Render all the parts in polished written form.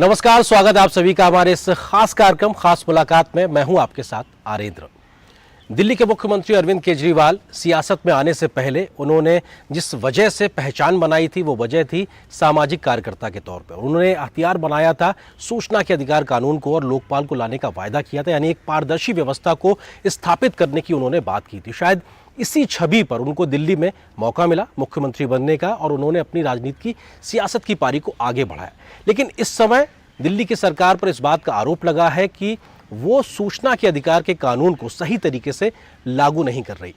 नमस्कार, स्वागत है आप सभी का हमारे इस खास कार्यक्रम खास मुलाकात में। मैं हूं आपके साथ आरेंद्र। दिल्ली के मुख्यमंत्री अरविंद केजरीवाल सियासत में आने से पहले उन्होंने जिस वजह से पहचान बनाई थी वो वजह थी सामाजिक कार्यकर्ता के तौर पर। उन्होंने हथियार बनाया था सूचना के अधिकार कानून को और लोकपाल को लाने का वायदा किया था, यानी एक पारदर्शी व्यवस्था को स्थापित करने की उन्होंने बात की थी। शायद इसी छवि पर उनको दिल्ली में मौका मिला मुख्यमंत्री बनने का और उन्होंने अपनी राजनीति की सियासत की पारी को आगे बढ़ाया। लेकिन इस समय दिल्ली की सरकार पर इस बात का आरोप लगा है कि वो सूचना के अधिकार के कानून को सही तरीके से लागू नहीं कर रही।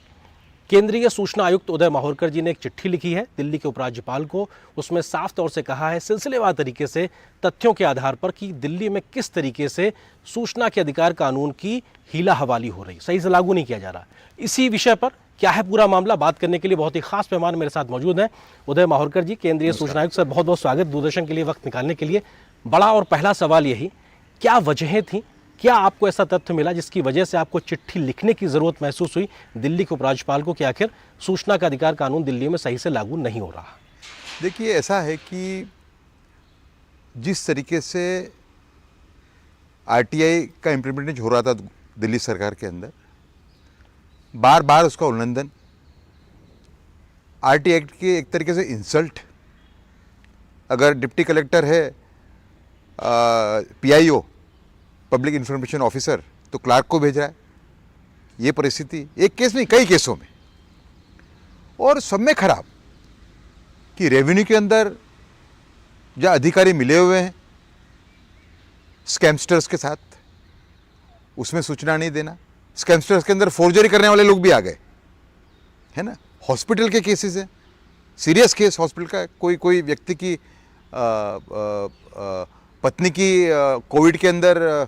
केंद्रीय सूचना आयुक्त उदय माहौरकर जी ने एक चिट्ठी लिखी है दिल्ली के उपराज्यपाल को। उसमें साफ तौर से कहा है सिलसिलेवार तरीके से तथ्यों के आधार पर कि दिल्ली में किस तरीके से सूचना के अधिकार कानून की हीला हवाली हो रही, सही से लागू नहीं किया जा रहा। इसी विषय पर क्या है पूरा मामला, बात करने के लिए बहुत ही खास मेहमान मेरे साथ मौजूद हैं। उदय माहौरकर जी, केंद्रीय सूचना आयुक्त, सर बहुत बहुत स्वागत दूरदर्शन के लिए वक्त निकालने के लिए। बड़ा और पहला सवाल यही, क्या वजहें थी, क्या आपको ऐसा तथ्य मिला जिसकी वजह से आपको चिट्ठी लिखने की जरूरत महसूस हुई दिल्ली के उपराज्यपाल को कि आखिर सूचना का अधिकार कानून दिल्ली में सही से लागू नहीं हो रहा? देखिए, ऐसा है कि जिस तरीके से आरटीआई का इम्प्लीमेंटेशन हो रहा था दिल्ली सरकार के अंदर, बार बार उसका उल्लंघन, आरटीआई एक्ट की एक तरीके से इंसल्ट। अगर डिप्टी कलेक्टर है पीआईओ, पब्लिक इंफॉर्मेशन ऑफिसर, तो क्लार्क को भेज रहा है। ये परिस्थिति एक केस नहीं, कई केसों में, और सब में खराब कि रेवेन्यू के अंदर जहाँ अधिकारी मिले हुए हैं स्कैमस्टर्स के साथ, उसमें सूचना नहीं देना। स्कैमस्टर्स के अंदर फोर्जरी करने वाले लोग भी आ गए, है ना। हॉस्पिटल के केसेस हैं, सीरियस केस हॉस्पिटल का, कोई व्यक्ति की पत्नी की कोविड के अंदर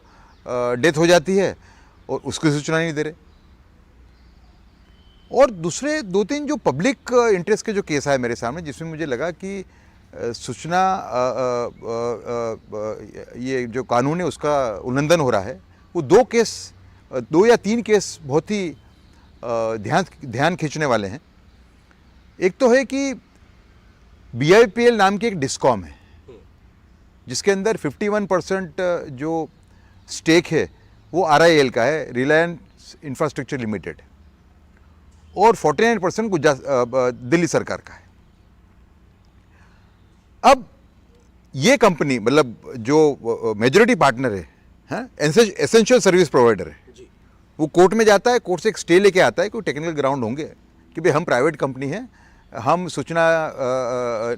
डेथ हो जाती है और उसकी सूचना नहीं दे रहे। और दूसरे दो तीन जो पब्लिक इंटरेस्ट के जो केस आए मेरे सामने, जिसमें मुझे लगा कि सूचना ये जो कानून है उसका उल्लंघन हो रहा है, वो दो या तीन केस बहुत ही ध्यान खींचने वाले हैं। एक तो है कि BIPL नाम की एक डिस्कॉम है जिसके अंदर 51% जो स्टेक है वो RIL का है, रिलायंस इंफ्रास्ट्रक्चर लिमिटेड, और 49% दिल्ली सरकार का है। अब ये कंपनी, मतलब जो मेजॉरिटी पार्टनर है, एसेंशियल सर्विस प्रोवाइडर है, वो कोर्ट में जाता है, कोर्ट से एक स्टे लेके आता है, कोई टेक्निकल ग्राउंड होंगे कि भाई हम प्राइवेट कंपनी हैं, हम सूचना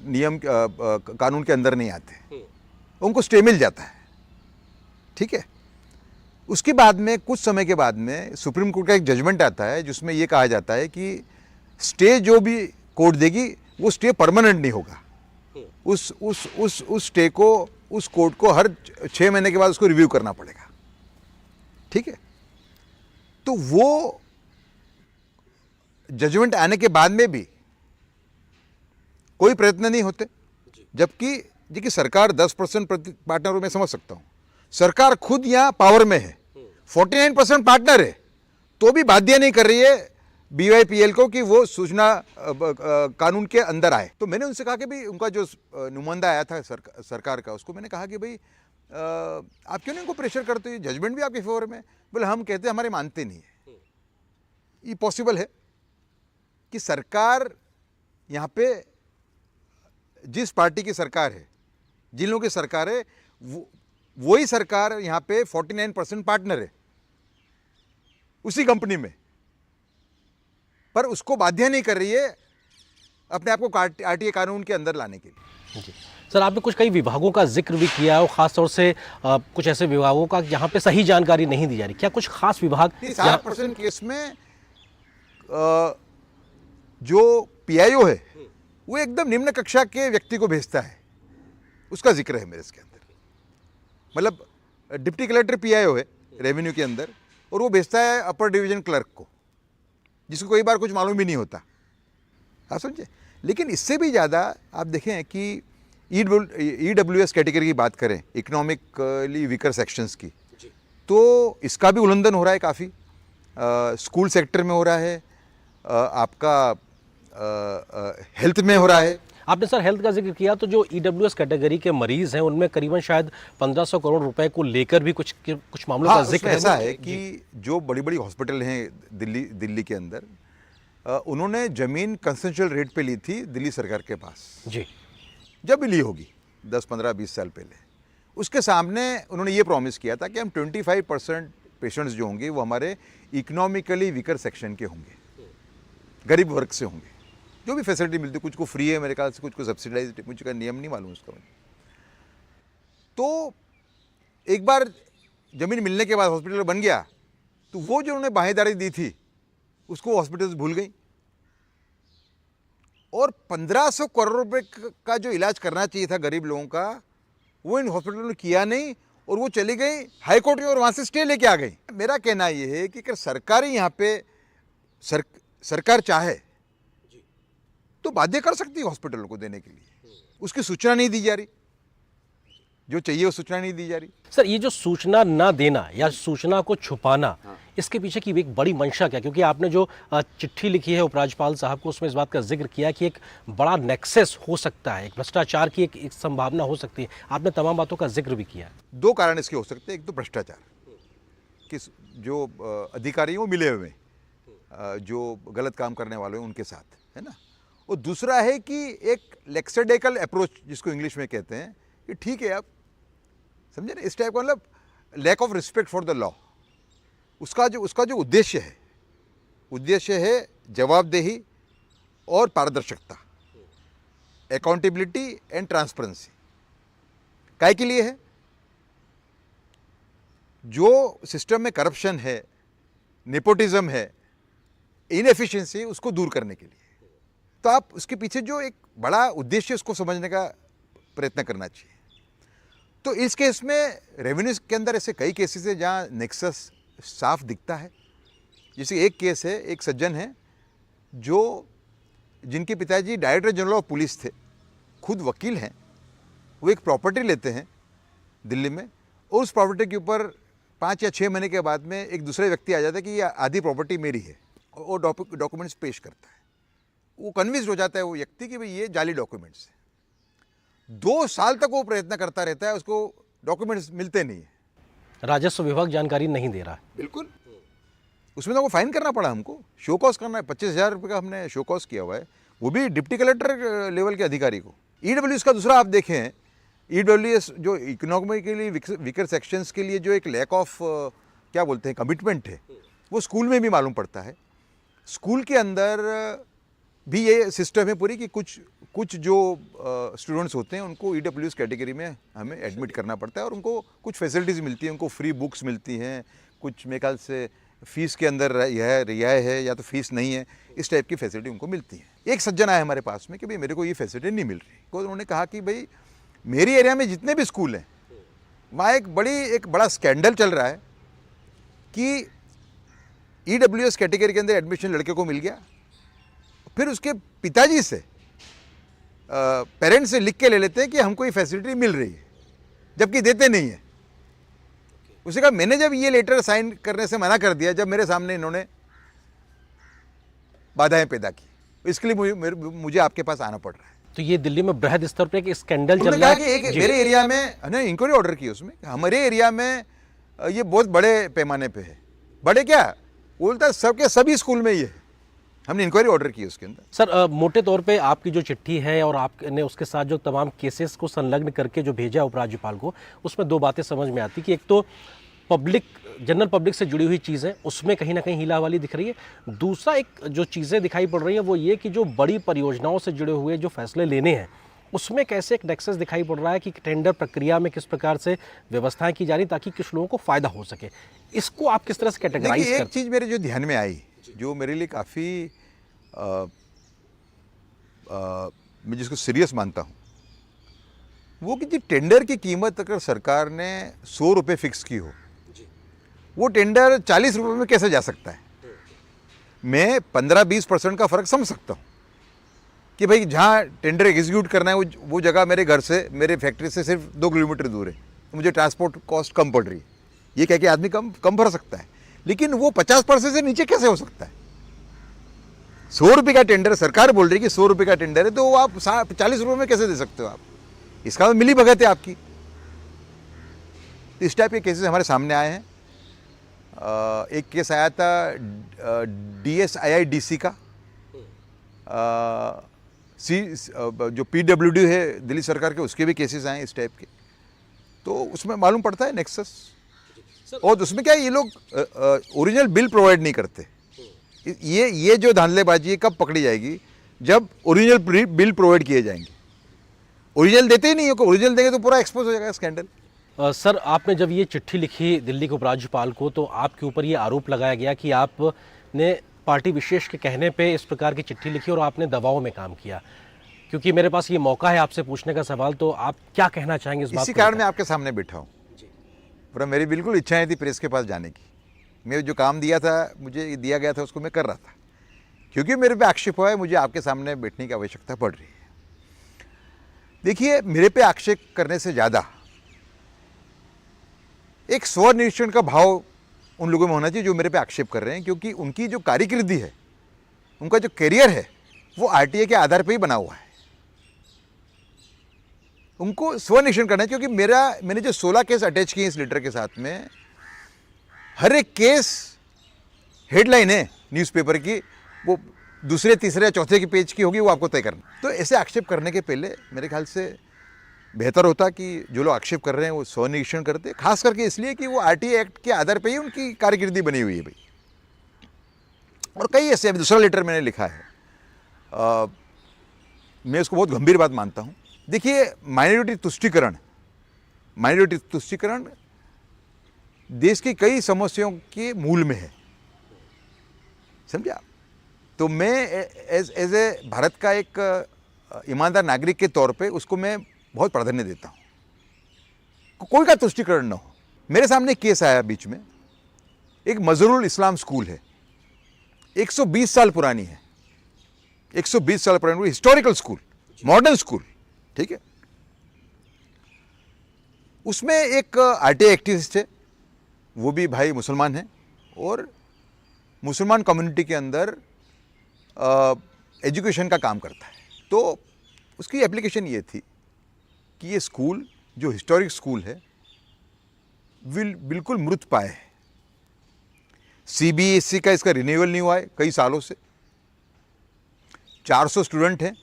नियम कानून के अंदर नहीं आते, उनको स्टे मिल जाता है, ठीक है। उसके बाद में कुछ समय के बाद में सुप्रीम कोर्ट का एक जजमेंट आता है जिसमें ये कहा जाता है कि स्टे जो भी कोर्ट देगी वो स्टे परमानेंट नहीं होगा। उस स्टे को, उस कोर्ट को हर 6 महीने के बाद उसको रिव्यू करना पड़ेगा, ठीक है। तो वो जजमेंट आने के बाद में भी कोई प्रयत्न नहीं होते, जबकि देखिए सरकार 10% पार्टनर, मैं समझ सकता हूं, सरकार खुद यहां पावर में है, 49% पार्टनर है, तो भी बाध्य नहीं कर रही है BIPL को कि वो सूचना कानून के अंदर आए। तो मैंने उनसे कहा कि भाई, उनका जो नुमाइंदा आया था सरकार का, उसको मैंने कहा कि भाई आप क्यों नहीं उनको प्रेशर करते हो, जजमेंट भी आपके फेवर में। बोले हम कहते हैं हमारे मानते नहीं है। ये पॉसिबल है कि सरकार यहाँ पे जिस पार्टी की सरकार है, जिन लोगों की सरकार है, वही सरकार यहाँ पे 49% पार्टनर है उसी कंपनी में, पर उसको बाध्य नहीं कर रही है अपने आप को RTI कानून के अंदर लाने के लिए। जी सर, आपने कुछ कई विभागों का जिक्र भी किया और ख़ास तौर से कुछ ऐसे विभागों का जहाँ पे सही जानकारी नहीं दी जा रही, क्या कुछ खास विभाग? 60% केस में जो PIO है वो एकदम निम्न कक्षा के व्यक्ति को भेजता है, उसका जिक्र है मेरे इसके अंदर। मतलब डिप्टी कलेक्टर PIO है रेवेन्यू के अंदर, और वो भेजता है अपर डिवीजन क्लर्क को, जिसको कई बार कुछ मालूम भी नहीं होता। हाँ समझे। लेकिन इससे भी ज़्यादा आप देखें कि EWS कैटेगरी की बात करें, इकोनॉमिकली वीकर सेक्शंस की, तो इसका भी उल्लंघन हो रहा है काफ़ी। स्कूल सेक्टर में हो रहा है, आपका हेल्थ में हो रहा है। आपने सर हेल्थ का जिक्र किया, तो जो ईडब्ल्यूएस कैटेगरी के मरीज हैं उनमें करीबन शायद 1500 करोड़ रुपए को लेकर भी कुछ मामलों हाँ, का जिक्र उसमें ऐसा वो- है कि जो बड़ी बड़ी हॉस्पिटल हैं दिल्ली के अंदर, उन्होंने ज़मीन कंसेंशुअल रेट पे ली थी दिल्ली सरकार के पास, जी जब भी ली होगी 10, 15, 20 साल पहले। उसके सामने उन्होंने ये प्रॉमिस किया था कि हम 25% पेशेंट्स जो होंगे वो हमारे इकोनॉमिकली वीकर सेक्शन के होंगे, गरीब वर्ग से होंगे, जो भी फैसिलिटी मिलती है, कुछ को फ्री है मेरे ख्याल से, कुछ को सब्सिडाइज, मुझे का नियम नहीं मालूम उसका। तो एक बार ज़मीन मिलने के बाद हॉस्पिटल बन गया, तो वो जो उन्होंने बाहेदारी दी थी उसको हॉस्पिटल्स भूल गई, और 1500 करोड़ रुपए का जो इलाज करना चाहिए था गरीब लोगों का, वो इन हॉस्पिटलों ने किया नहीं, और वो चली गई हाई कोर्ट में और वहाँ से स्टे लेके आ गई। मेरा कहना ये है कि अगर सरकारी यहाँ पे सरकार चाहे तो बाध्य कर सकती है हॉस्पिटलों को देने के लिए, उसकी सूचना नहीं दी जा रही, जो चाहिए वो सूचना नहीं दी जा रही। सर, ये जो सूचना ना देना या सूचना को छुपाना, इसके पीछे की एक बड़ी मंशा क्या? क्योंकि आपने जो चिट्ठी लिखी है उपराज्यपाल साहब को, उसमें इस बात का जिक्र किया कि एक बड़ा नेक्सस हो सकता है, एक भ्रष्टाचार की एक संभावना हो सकती है। आपने तमाम बातों का जिक्र भी किया। दो कारण इसके हो सकते हैं। एक तो भ्रष्टाचार, कि जो अधिकारी हैं वो मिले हुए हैं जो गलत काम करने वाले हैं उनके साथ, है ना। और दूसरा है कि एक लेक्सेडेकल अप्रोच जिसको इंग्लिश में कहते हैं, कि ठीक है, आप समझे ना, इस टाइप का, मतलब lack of respect for the law. उसका जो उद्देश्य है जवाबदेही और पारदर्शिकता, अकाउंटेबिलिटी एंड ट्रांसपेरेंसी। काय के लिए है? जो सिस्टम में करप्शन है, नेपोटिज्म है, इनएफिशिएंसी, उसको दूर करने के लिए। तो आप उसके पीछे जो एक बड़ा उद्देश्य उसको समझने का प्रयत्न करना चाहिए। तो इस केस में रेवेन्यू के अंदर ऐसे कई केसेस हैं जहाँ नेक्सस साफ दिखता है। जैसे एक केस है, एक सज्जन है जिनके पिताजी डायरेक्टर जनरल ऑफ पुलिस थे, खुद वकील हैं। वो एक प्रॉपर्टी लेते हैं दिल्ली में, और उस प्रॉपर्टी के ऊपर 5 या 6 महीने के बाद में एक दूसरे व्यक्ति आ जाता है कि ये आधी प्रॉपर्टी मेरी है, और वो डॉक्यूमेंट्स पेश करता है। वो कन्विंस्ड हो जाता है वो व्यक्ति कि भाई ये जाली डॉक्यूमेंट्स है। 2 साल तक वो प्रयत्न करता रहता है, उसको डॉक्यूमेंट्स मिलते नहीं है। राजस्व विभाग जानकारी नहीं दे रहा है। बिल्कुल, उसमें तो वो फाइन करना पड़ा हमको, शो कॉज करना है। 25,000 रुपये का हमने शो कॉज किया हुआ है, वो भी डिप्टी कलेक्टर लेवल के अधिकारी को। ईडब्ल्यूएस का दूसरा आप देखें, ईडब्ल्यूएस जो इकोनॉमिकली वीकर सेक्शंस के लिए जो एक लैक ऑफ क्या बोलते हैं कमिटमेंट है, वो स्कूल में भी मालूम पड़ता है। स्कूल के अंदर भी ये सिस्टम है पूरी कि कुछ जो स्टूडेंट्स होते हैं उनको ईडब्ल्यूएस कैटेगरी में हमें एडमिट करना पड़ता है, और उनको कुछ फैसिलिटीज़ मिलती हैं, उनको फ्री बुक्स मिलती हैं, कुछ मेरे ख्याल से फ़ीस के अंदर रियायत है या तो फीस नहीं है, इस टाइप की फैसिलिटी उनको मिलती है। एक सज्जन आया हमारे पास में कि भाई मेरे को ये फैसिलिटी नहीं मिल रही। तो उन्होंने कहा कि भाई मेरी एरिया में जितने भी स्कूल हैं वहाँ एक बड़ा स्कैंडल चल रहा है कि ईडब्ल्यूएस कैटेगरी के अंदर एडमिशन लड़के को मिल गया, फिर उसके पिताजी से पेरेंट्स से लिख के ले लेते हैं कि हमको ये फैसिलिटी मिल रही है, जबकि देते नहीं है। उसे कहा मैंने जब ये लेटर साइन करने से मना कर दिया, जब मेरे सामने इन्होंने बाधाएं पैदा की, इसके लिए मुझे आपके पास आना पड़ रहा है। तो ये दिल्ली में बृहद स्तर पर एक स्कैंडल चल रहा कहा है कि एक मेरे एरिया में इंक्वायरी ऑर्डर की उसमें, हमारे एरिया में ये बहुत बड़े पैमाने पे है। बड़े क्या बोलता है, सबके सभी स्कूल में ये है। हमने इंक्वायरी ऑर्डर की उसके अंदर। सर, मोटे तौर पे आपकी जो चिट्ठी है और आपने उसके साथ जो तमाम केसेस को संलग्न करके जो भेजा उपराज्यपाल को, उसमें 2 बातें समझ में आती कि एक तो जनरल पब्लिक से जुड़ी हुई चीज़ें, उसमें कहीं ना कहीं हीला वाली दिख रही है। दूसरा एक जो चीज़ें दिखाई पड़ रही हैं वो ये कि जो बड़ी परियोजनाओं से जुड़े हुए जो फैसले लेने हैं उसमें कैसे एक नेक्सस दिखाई पड़ रहा है कि टेंडर प्रक्रिया में किस प्रकार से व्यवस्थाएं की जा रही ताकि कुछ लोगों को फायदा हो सके। इसको आप किस तरह से कैटेगराइज एक चीज़ मेरे जो ध्यान में आई, जो मेरे लिए काफ़ी मैं जिसको सीरियस मानता हूँ, वो कि टेंडर की कीमत अगर सरकार ने 100 रुपये फिक्स की हो, वो टेंडर 40 रुपये में कैसे जा सकता है। मैं 15-20% का फ़र्क समझ सकता हूँ कि भाई जहाँ टेंडर एग्जीक्यूट करना है वो जगह मेरे घर से, मेरे फैक्ट्री से सिर्फ 2 किलोमीटर दूर है, तो मुझे ट्रांसपोर्ट कॉस्ट कम पड़ रही है, ये कह के आदमी कम भर सकता है। लेकिन वो 50% से नीचे कैसे हो सकता है? 100 रुपये का टेंडर, सरकार बोल रही है कि 100 रुपये का टेंडर है, तो वो आप 40 रुपये में कैसे दे सकते हो आप? इसका मिली भगत है आपकी। तो इस टाइप के केसेस हमारे सामने आए हैं। एक केस आया था DSIIDC का, जो PWD है दिल्ली सरकार के, उसके भी केसेस आए इस टाइप के। तो उसमें मालूम पड़ता है नेक्सस। और उसमें क्या है, ये लोग ओरिजिनल बिल प्रोवाइड नहीं करते। ये जो धांधलेबाजी है कब पकड़ी जाएगी? जब ओरिजिनल बिल प्रोवाइड किए जाएंगे। ओरिजिनल देते ही नहीं हो, ओरिजिनल देंगे तो पूरा एक्सपोज हो जाएगा स्कैंडल। सर, आपने जब ये चिट्ठी लिखी दिल्ली के उपराज्यपाल को, तो आपके ऊपर ये आरोप लगाया गया कि आपने पार्टी विशेष के कहने पे इस प्रकार की चिट्ठी लिखी और आपने दबाव में काम किया। क्योंकि मेरे पास ये मौका है आपसे पूछने का सवाल, तो आप क्या कहना चाहेंगे इस बात इसी को? कारण मैं आपके सामने बैठा हूँ। पूरा मेरी बिल्कुल इच्छाएं थी प्रेस के पास जाने की। मैं जो काम दिया था, मुझे दिया गया था, उसको मैं कर रहा था। क्योंकि मेरे पे आक्षेप हुआ है, मुझे आपके सामने बैठने की आवश्यकता पड़ रही है। देखिए, मेरे पे आक्षेप करने से ज़्यादा एक स्वनिरीक्षण का भाव उन लोगों में होना चाहिए जो मेरे पे आक्षेप कर रहे हैं, क्योंकि उनकी जो कारकिर्दी है, उनका जो करियर है, वो RTA के आधार पे ही बना हुआ है। उनको स्वनिरीक्षण करना है, क्योंकि मैंने जो 16 केस अटैच किए इस लेटर के साथ में, हर एक केस हेडलाइन है न्यूज़पेपर की, वो दूसरे, तीसरे या चौथे के पेज की होगी, वो आपको तय करना। तो ऐसे आक्षेप करने के पहले मेरे ख्याल से बेहतर होता कि जो लोग आक्षेप कर रहे हैं वो स्वनिरीक्षण करते, खास करके इसलिए कि वो RTA एक्ट के आधार पे ही उनकी कारकिर्दी बनी हुई है भाई। और कई ऐसे, अभी दूसरा लेटर मैंने लिखा है, मैं उसको बहुत गंभीर बात मानता हूँ। देखिए, माइनॉरिटी तुष्टीकरण देश की कई समस्याओं के मूल में है, समझा? तो मैं एज ए भारत का एक ईमानदार नागरिक के तौर पे उसको मैं बहुत प्राधान्य देता हूँ, कोई का तुष्टीकरण न हो। मेरे सामने केस आया बीच में, एक मजहरुल इस्लाम स्कूल है, 120 साल पुरानी है, 120 साल पुरानी हिस्टोरिकल स्कूल, मॉडर्न स्कूल, ठीक है। उसमें एक RTA एक्टिविस्ट है, वो भी भाई मुसलमान है, और मुसलमान कम्युनिटी के अंदर एजुकेशन का काम करता है। तो उसकी एप्लीकेशन ये थी कि ये स्कूल जो हिस्टोरिक स्कूल है बिल्कुल मृत पाए है। CBSE का इसका रिन्यूअल नहीं हुआ है कई सालों से। 400 स्टूडेंट हैं,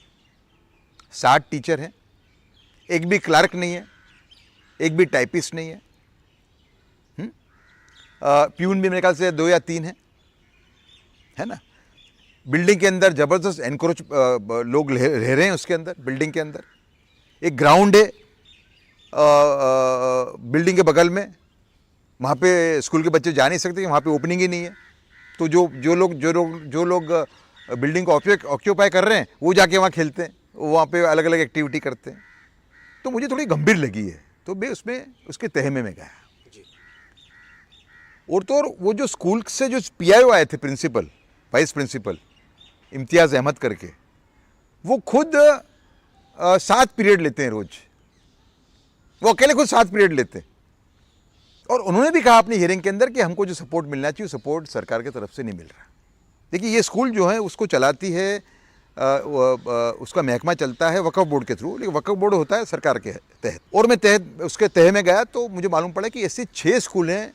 60 टीचर हैं, एक भी क्लर्क नहीं है, एक भी टाइपिस्ट नहीं है। प्यून भी मेरे ख्याल से 2 या 3 है ना। बिल्डिंग के अंदर ज़बरदस्त एनक्रोच लोग रह रहे हैं उसके अंदर, बिल्डिंग के अंदर। एक ग्राउंड है बिल्डिंग के बगल में, वहाँ पे स्कूल के बच्चे जा नहीं सकते, वहाँ पे ओपनिंग ही नहीं है। तो जो लोग बिल्डिंग को ऑक्यूपाई कर रहे हैं, वो जाके वहाँ खेलते हैं, वहाँ पे अलग अलग एक्टिविटी करते हैं। तो मुझे थोड़ी गंभीर लगी है, तो मैं उसके तहमे में गया। और तो और वो जो स्कूल से जो PIO आए थे, प्रिंसिपल, वाइस प्रिंसिपल इम्तियाज़ अहमद करके, वो खुद 7 पीरियड लेते हैं रोज। वो अकेले खुद 7 पीरियड लेते हैं। और उन्होंने भी कहा अपनी हियरिंग के अंदर कि हमको जो सपोर्ट मिलना चाहिए, सपोर्ट सरकार की तरफ से नहीं मिल रहा। देखिए, ये स्कूल जो है उसको चलाती है, उसका महकमा चलता है वक्फ बोर्ड के थ्रू, लेकिन वक्फ बोर्ड होता है सरकार के तहत। और मैं उसके तह में गया तो मुझे मालूम पड़ा कि ऐसे 6 स्कूल हैं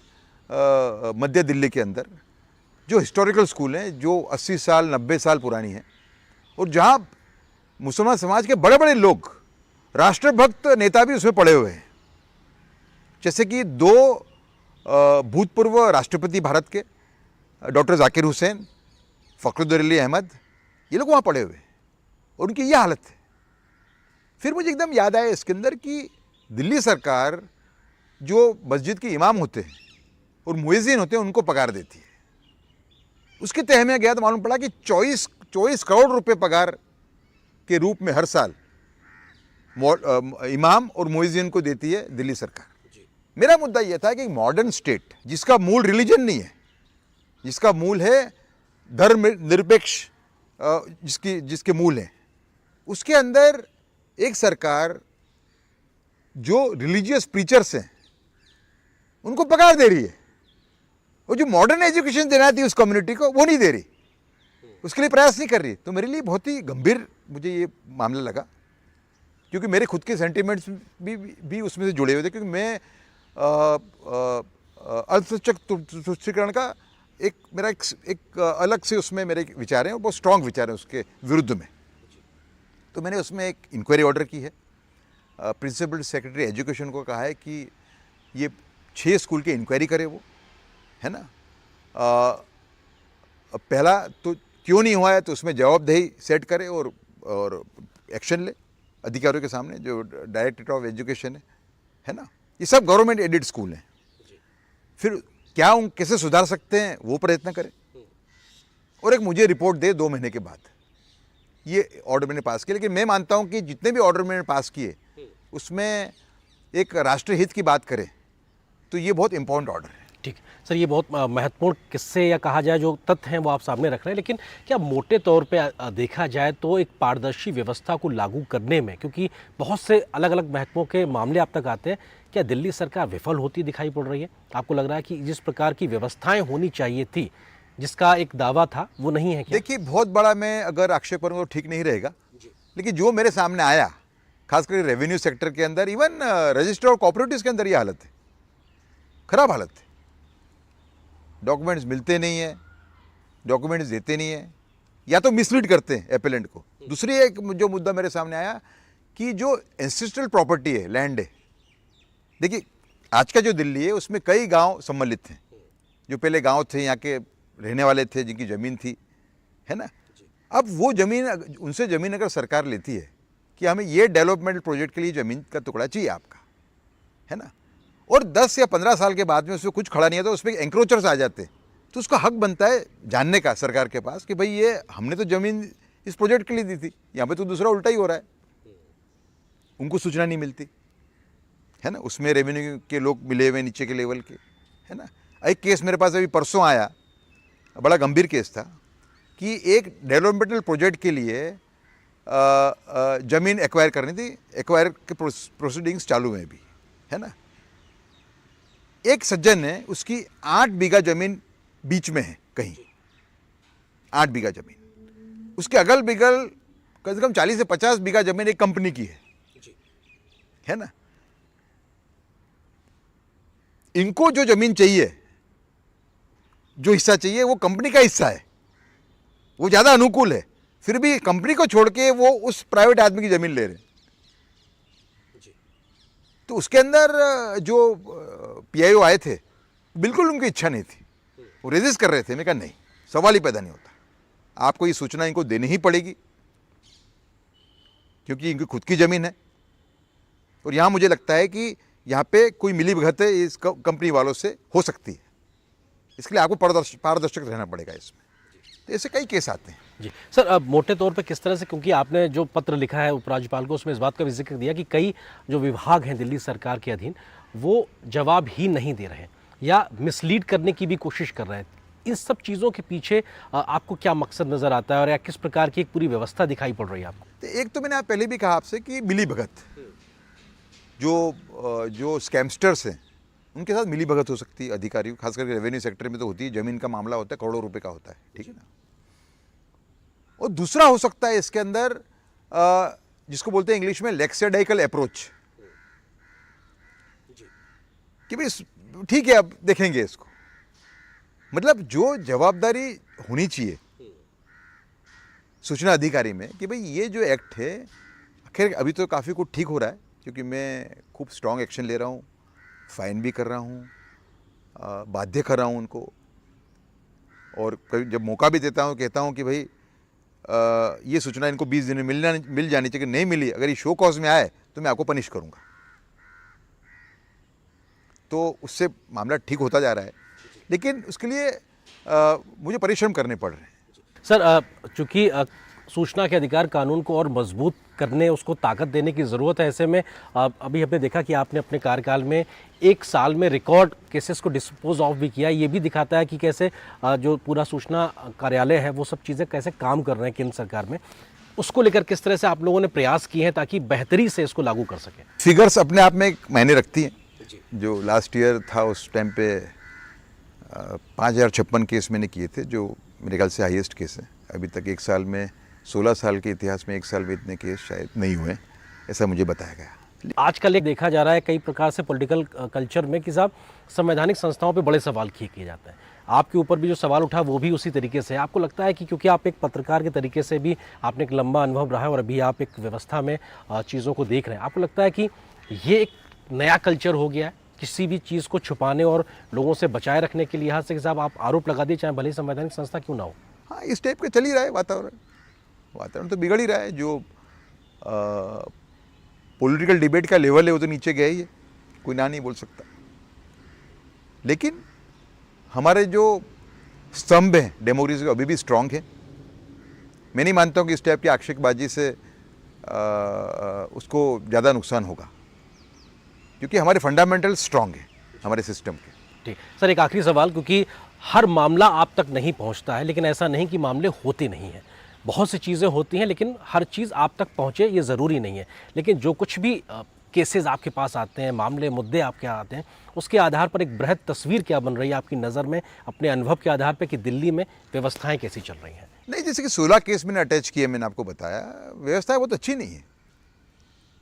मध्य दिल्ली के अंदर, जो हिस्टोरिकल स्कूल हैं, जो 80 साल 90 साल पुरानी हैं, और जहाँ मुसलमान समाज के बड़े बड़े लोग, राष्ट्रभक्त नेता भी उसमें पड़े हुए हैं। जैसे कि 2 भूतपूर्व राष्ट्रपति भारत के, डॉक्टर जाकिर हुसैन, फखरुद्दीन अली अहमद, ये लोग वहाँ पड़े हुए हैं, और उनकी ये हालत है। फिर मुझे एकदम याद आया इसके अंदर कि दिल्ली सरकार जो मस्जिद के इमाम होते हैं और मुएज्जिन होते हैं, उनको पगार देती है। उसके तह में गया तो मालूम पड़ा कि 24 करोड़ रुपए पगार के रूप में हर साल इमाम और मुएज्जिन को देती है दिल्ली सरकार। मेरा मुद्दा यह था कि मॉडर्न स्टेट जिसका मूल रिलीजन नहीं है, जिसका मूल है धर्म निरपेक्ष, जिसके मूल हैं, उसके अंदर एक सरकार जो रिलीजियस प्रीचर्स हैं उनको पगार दे रही है, और जो मॉडर्न एजुकेशन देना थी उस कम्युनिटी को वो नहीं दे रही। उसके लिए प्रयास नहीं कर रही। तो मेरे लिए बहुत ही गंभीर मुझे ये मामला लगा, क्योंकि मेरे खुद के सेंटिमेंट्स भी उसमें से जुड़े हुए थे, क्योंकि मैं अल्पसंख्यक तुष्टीकरण का मेरा एक अलग से उसमें मेरे विचार हैं और बहुत स्ट्रांग विचार हैं उसके विरुद्ध में। तो मैंने उसमें एक इंक्वायरी ऑर्डर की है। प्रिंसिपल सेक्रेटरी एजुकेशन को कहा है कि ये 6 स्कूल की इंक्वायरी करे वो, है ना। पहला तो क्यों नहीं हुआ है तो उसमें जवाबदेही सेट करे और एक्शन ले अधिकारियों के सामने, जो डायरेक्टरेट ऑफ एजुकेशन है ना। ये सब गवर्नमेंट एडेड स्कूल हैं। फिर क्या उन कैसे सुधार सकते हैं वो प्रयत्न करें, और एक मुझे रिपोर्ट दे 2 महीने के बाद। ये ऑर्डर मैंने पास किया। लेकिन मैं मानता हूं कि जितने भी ऑर्डर मैंने पास किए उसमें एक राष्ट्रीय हित की बात करें तो ये बहुत इंपॉर्टेंट ऑर्डर है। ठीक सर, ये बहुत महत्वपूर्ण किस्से या कहा जाए जो तथ्य हैं वो आप सामने रख रहे हैं। लेकिन क्या मोटे तौर पे देखा जाए तो एक पारदर्शी व्यवस्था को लागू करने में, क्योंकि बहुत से अलग अलग महत्वों के मामले आप तक आते हैं, क्या दिल्ली सरकार विफल होती दिखाई पड़ रही है? आपको लग रहा है कि जिस प्रकार की व्यवस्थाएं होनी चाहिए थी, जिसका एक दावा था, वो नहीं है क्या? देखिए, बहुत बड़ा मैं अगर आक्षेप करूँगा तो ठीक नहीं रहेगा, लेकिन जो मेरे सामने आया खासकर रेवेन्यू सेक्टर के अंदर, इवन रजिस्टर और कोऑपरेटिव्स के अंदर ये हालत है, खराब हालत है। डॉक्यूमेंट्स मिलते नहीं है, डॉक्यूमेंट्स देते नहीं है, या तो मिसलीड करते हैं एपेलेंट को। दूसरी एक जो मुद्दा मेरे सामने आया कि जो एंसेस्ट्रल प्रॉपर्टी है, लैंड है, देखिए आज का जो दिल्ली है उसमें कई गांव सम्मिलित हैं, जो पहले गांव थे, यहाँ के रहने वाले थे, जिनकी ज़मीन थी, है ना। अब वो ज़मीन, उनसे ज़मीन अगर सरकार लेती है कि हमें ये डेवलपमेंट प्रोजेक्ट के लिए ज़मीन का टुकड़ा चाहिए आपका, है ना, और 10 या 15 साल के बाद में उसमें कुछ खड़ा नहीं है तो उसमें एंक्रोचर्स आ जाते हैं, तो उसका हक बनता है जानने का सरकार के पास कि भाई ये हमने तो ज़मीन इस प्रोजेक्ट के लिए दी थी, यहाँ पे तो दूसरा उल्टा ही हो रहा है। उनको सूचना नहीं मिलती, है ना। उसमें रेवेन्यू के लोग मिले हुए नीचे के लेवल के, है ना। एक केस मेरे पास अभी परसों आया, बड़ा गंभीर केस था कि एक डेवलपमेंटल प्रोजेक्ट के लिए ज़मीन एक्वायर करनी थी, एक्वायर के प्रोसीडिंग्स चालू में भी, है ना। एक सज्जन ने उसकी 8 बीघा ज़मीन बीच में है कहीं, 8 बीघा ज़मीन, उसके अगल बगल कम से कम 40 से 50 बीघा ज़मीन एक कंपनी की है ना। इनको जो ज़मीन चाहिए, जो हिस्सा चाहिए, वो कंपनी का हिस्सा है, वो ज़्यादा अनुकूल है, फिर भी कंपनी को छोड़ के वो उस प्राइवेट आदमी की ज़मीन ले रहे हैं। तो उसके अंदर जो पीआईओ आए थे, बिल्कुल उनकी इच्छा नहीं थी, वो रेजिस्ट कर रहे थे। मैं कहा नहीं, सवाल ही पैदा नहीं होता, आपको ये सूचना इनको देनी ही पड़ेगी, क्योंकि इनकी खुद की ज़मीन है। और यहाँ मुझे लगता है कि यहाँ पे कोई मिली भगत है इस कंपनी वालों से हो सकती है, इसके लिए आपको पारदर्शक रहना पड़ेगा इसमें। तो ऐसे कई केस आते हैं। जी सर, अब मोटे तौर पे किस तरह से, क्योंकि आपने जो पत्र लिखा है उपराज्यपाल को, उसमें इस बात का भी जिक्र दिया कि कई जो विभाग हैं दिल्ली सरकार के अधीन, वो जवाब ही नहीं दे रहे हैं या मिसलीड करने की भी कोशिश कर रहे हैं। इन सब चीज़ों के पीछे आपको क्या मकसद नज़र आता है, और या किस प्रकार की एक पूरी व्यवस्था दिखाई पड़ रही है आपको? तो एक तो मैंने पहले भी कहा आपसे कि मिली भगत, जो स्कैमस्टर्स हैं उनके साथ मिली भगत हो सकती है अधिकारियों, खास करके रेवेन्यू सेक्टर में तो होती है। ज़मीन का मामला होता है, करोड़ों रुपए का होता है, ठीक है ना। और दूसरा हो सकता है इसके अंदर जिसको बोलते हैं इंग्लिश में लेक्सेडाइकल अप्रोच, कि भाई ठीक है अब देखेंगे इसको, मतलब जो जवाबदारी होनी चाहिए सूचना अधिकारी में कि भाई ये जो एक्ट है, खैर अभी तो काफ़ी कुछ ठीक हो रहा है, क्योंकि मैं खूब स्ट्रॉन्ग एक्शन ले रहा हूँ, फाइन भी कर रहा हूँ, बाध्य कर रहा हूँ उनको, और कभी जब मौका भी देता हूँ कहता हूँ कि भाई ये सूचना इनको 20 दिन में मिल जानी चाहिए, नहीं मिली, अगर ये शो कॉज में आए तो मैं आपको पनिश करूँगा। तो उससे मामला ठीक होता जा रहा है, लेकिन उसके लिए मुझे परिश्रम करने पड़ रहे हैं। सर, चूँकि सूचना के अधिकार कानून को और मजबूत करने, उसको ताकत देने की ज़रूरत है, ऐसे में अभी हमने देखा कि आपने अपने कार्यकाल में 1 साल में रिकॉर्ड केसेस को डिस्पोज ऑफ भी किया। ये भी दिखाता है कि कैसे जो पूरा सूचना कार्यालय है वो सब चीज़ें कैसे काम कर रहे हैं केंद्र सरकार में। उसको लेकर किस तरह से आप लोगों ने प्रयास किए हैं ताकि बेहतरी से इसको लागू कर सकें? फिगर्स अपने आप में एक मायने रखती हैं। जो लास्ट ईयर था उस टाइम पे 5056 केस मैंने किए थे, जो मेरे ख्याल से हाईएस्ट केस है अभी तक एक साल में 16 साल के इतिहास में एक साल में इतने केस शायद नहीं हुए, ऐसा मुझे बताया गया। आजकल एक देखा जा रहा है कई प्रकार से पॉलिटिकल कल्चर में कि साहब संवैधानिक संस्थाओं पे बड़े सवाल किए जाते हैं। आपके ऊपर भी जो सवाल उठा वो भी उसी तरीके से है। आपको लगता है कि क्योंकि आप एक पत्रकार के तरीके से भी आपने एक लंबा अनुभव रहा है और अभी आप एक व्यवस्था में चीज़ों को देख रहे हैं, आपको लगता है कि ये एक नया कल्चर हो गया है किसी भी चीज़ को छुपाने और लोगों से बचाए रखने के लिहाज से कि साहब आप आरोप लगा दिए चाहे भले ही संवैधानिक संस्था क्यों ना हो? हाँ, इस टाइप का चल ही रहा है वातावरण तो बिगड़ ही रहा है। जो पॉलिटिकल डिबेट का लेवल है वो तो नीचे गया ही है, कोई ना नहीं बोल सकता। लेकिन हमारे जो स्तंभ हैं डेमोक्रेसी के अभी भी स्ट्रांग है। मैं नहीं मानता हूँ कि इस टाइप की आक्षेपबाजी से उसको ज़्यादा नुकसान होगा, क्योंकि हमारे फंडामेंटल स्ट्रांग है हमारे सिस्टम के। ठीक सर, एक आखिरी सवाल, क्योंकि हर मामला आप तक नहीं पहुंचता है, लेकिन ऐसा नहीं कि मामले होते नहीं हैं। बहुत सी चीज़ें होती हैं लेकिन हर चीज़ आप तक पहुंचे ये ज़रूरी नहीं है। लेकिन जो कुछ भी केसेस आपके पास आते हैं, मामले मुद्दे आपके आते हैं, उसके आधार पर एक बृहद तस्वीर क्या बन रही है आपकी नज़र में अपने अनुभव के आधार पर कि दिल्ली में व्यवस्थाएँ कैसी चल रही हैं? नहीं, जैसे कि 16 केस मैंने अटैच किए, मैंने आपको बताया व्यवस्था बहुत अच्छी नहीं है।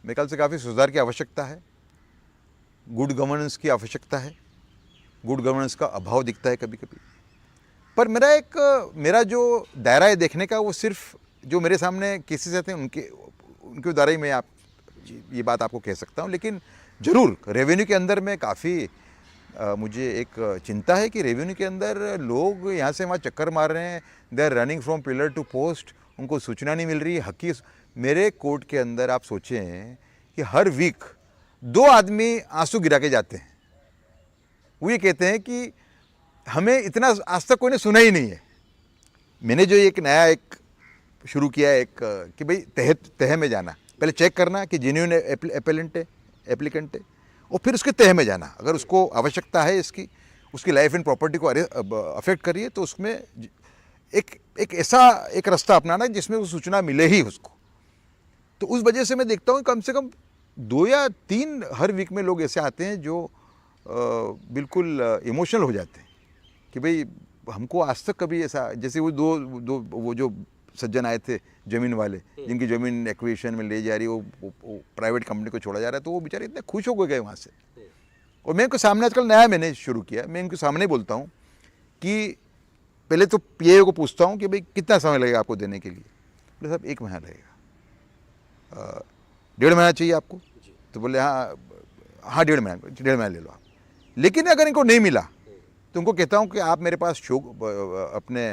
मेरे ख्याल से काफ़ी सुधार की आवश्यकता है, गुड गवर्नेंस की आवश्यकता है। गुड गवर्नेंस का अभाव दिखता है कभी कभी। पर मेरा जो दायरा है देखने का, वो सिर्फ जो मेरे सामने केसेस आते हैं उनके दायरे में आप ये बात आपको कह सकता हूँ। लेकिन ज़रूर रेवेन्यू के अंदर में काफ़ी मुझे एक चिंता है कि रेवेन्यू के अंदर लोग यहाँ से वहाँ चक्कर मार रहे हैं, they are running from pillar to post, उनको सूचना नहीं मिल रही हकी। मेरे कोर्ट के अंदर आप सोचें कि हर वीक 2 आदमी आंसू गिरा के जाते हैं। वो ये कहते हैं कि हमें इतना आज तक कोई ने सुना ही नहीं है। मैंने जो एक नया शुरू किया है कि भाई तह में जाना, पहले चेक करना कि जेन्युइन एप्लीकेंट है और फिर उसके तह में जाना। अगर उसको आवश्यकता है उसकी लाइफ एंड प्रॉपर्टी को अफेक्ट करिए तो उसमें एक ऐसा एक रास्ता अपनाना जिसमें वो सूचना मिले ही उसको। तो उस वजह से मैं देखता हूँ कम से कम 2 या 3 हर वीक में लोग ऐसे आते हैं जो बिल्कुल इमोशनल हो जाते हैं कि भाई हमको आज तक कभी ऐसा, जैसे वो जो सज्जन आए थे ज़मीन वाले, जिनकी ज़मीन एक्विजिशन में ले जा रही, वो प्राइवेट कंपनी को छोड़ा जा रहा है, तो वो बेचारे इतने खुश हो गए वहाँ से। और मैं इनको सामने आजकल नया मैंने शुरू किया, मैं इनको सामने बोलता हूँ कि पहले तो पीए को पूछता हूँ कि भाई कितना समय लगेगा आपको देने के लिए। बोले साहब 1 महीना लगेगा। 1.5 महीना चाहिए आपको? तो बोले हाँ 1.5 महीना ले लो आप। लेकिन अगर इनको नहीं मिला तो उनको कहता हूँ कि आप मेरे पास अपने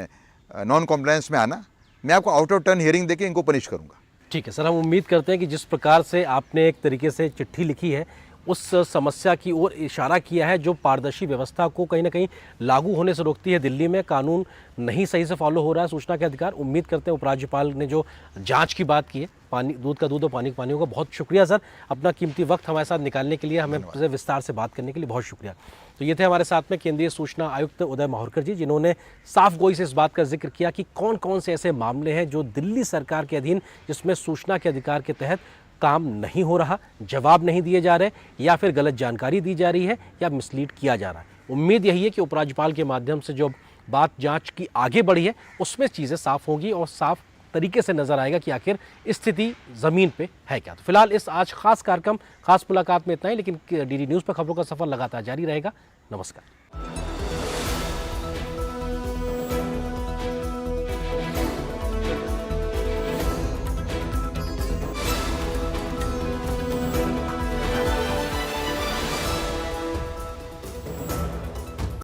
नॉन कॉम्प्लायंस में आना, मैं आपको आउट ऑफ टर्न हियरिंग देके इनको पनिश करूँगा। ठीक है सर, हम उम्मीद करते हैं कि जिस प्रकार से आपने एक तरीके से चिट्ठी लिखी है उस समस्या की ओर इशारा किया है जो पारदर्शी व्यवस्था को कहीं ना कहीं लागू होने से रोकती है। दिल्ली में कानून नहीं सही से फॉलो हो रहा है, सूचना के अधिकार। उम्मीद करते हैं उपराज्यपाल ने जो जांच की बात की है, पानी दूध का दूध और पानी का पानी होगा। बहुत शुक्रिया सर, अपना कीमती वक्त हमारे साथ निकालने के लिए, हमें विस्तार से बात करने के लिए बहुत शुक्रिया। तो ये थे हमारे साथ में केंद्रीय सूचना आयुक्त उदय माहुरकर जी, जिन्होंने साफ गोई से इस बात का जिक्र किया कि कौन कौन से ऐसे मामले हैं जो दिल्ली सरकार के अधीन, जिसमें सूचना के अधिकार के तहत काम नहीं हो रहा, जवाब नहीं दिए जा रहे, या फिर गलत जानकारी दी जा रही है, या मिसलीड किया जा रहा है। उम्मीद यही है कि उपराज्यपाल के माध्यम से जो बात जांच की आगे बढ़ी है उसमें चीज़ें साफ होंगी और साफ तरीके से नजर आएगा कि आखिर स्थिति ज़मीन पे है क्या। तो फिलहाल इस आज खास कार्यक्रम, खास मुलाकात में इतना ही, लेकिन डीडी न्यूज़ पर खबरों का सफर लगातार जारी रहेगा। नमस्कार।